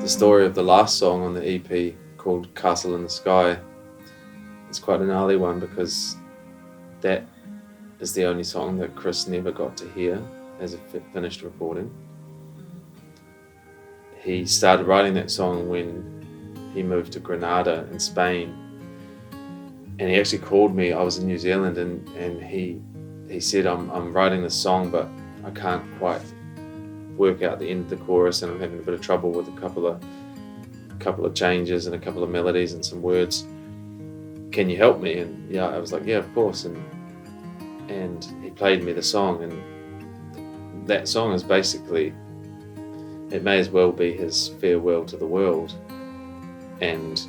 the story of the last song on the EP called Castle in the Sky. It's quite a gnarly one because that is the only song that Chris never got to hear as a finished recording. He started writing that song when he moved to Granada in Spain, and he actually called me. I was in New Zealand, and he said, I'm writing this song, but I can't quite work out the end of the chorus, and I'm having a bit of trouble with a couple of changes and a couple of melodies and some words. Can you help me? And yeah, I was like, yeah, of course. And he played me the song, and that song is basically, it may as well be his farewell to the world. And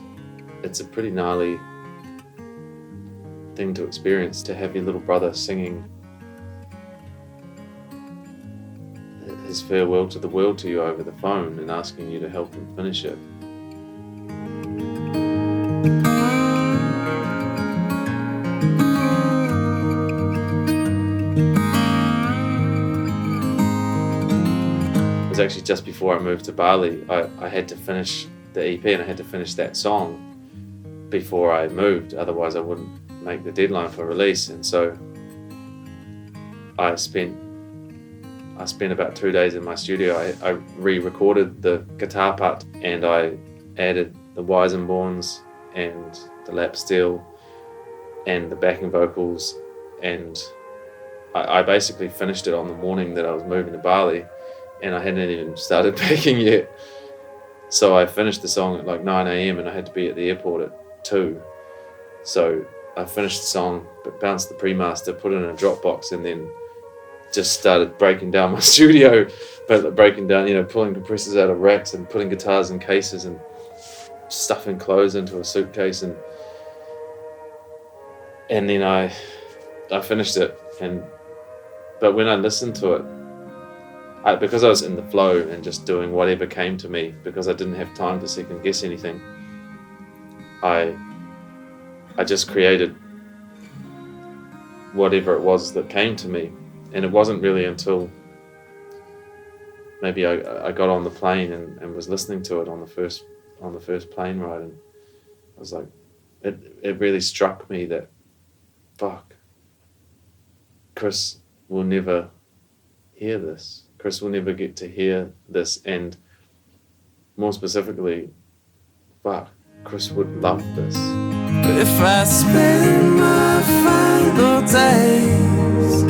it's a pretty gnarly thing to experience, to have your little brother singing his farewell to the world to you over the phone and asking you to help him finish it. It was actually just before I moved to Bali. I had to finish the EP, and I had to finish that song before I moved, otherwise I wouldn't make the deadline for release. And so I spent about 2 days in my studio. I re-recorded the guitar part, and I added the Weizenborns and the lap steel and the backing vocals, and I basically finished it on the morning that I was moving to Bali, and I hadn't even started packing yet. So I finished the song at like 9 a.m. and I had to be at the airport at 2. So I finished the song, but bounced the pre-master, put it in a Dropbox, and then just started breaking down my studio, but breaking down, pulling compressors out of racks and putting guitars in cases and stuffing clothes into a suitcase, and then I finished it. But when I listened to it, because I was in the flow and just doing whatever came to me, because I didn't have time to second guess anything, I just created whatever it was that came to me. And it wasn't really until maybe I got on the plane and was listening to it on the first plane ride, and I was like, it really struck me that, fuck, Chris will never hear this. Chris will never get to hear this, and more specifically, fuck, Chris would love this. If I spend my final days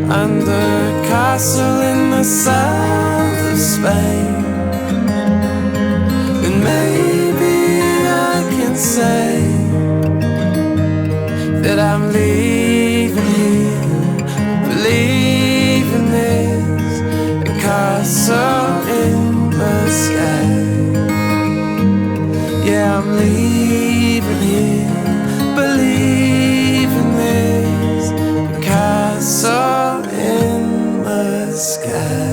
under a castle in the south of Spain, then maybe I can say that I'm leaving here, believing there's a castle in the sky. Yeah, I'm leaving here, believing there's a castle in the sky.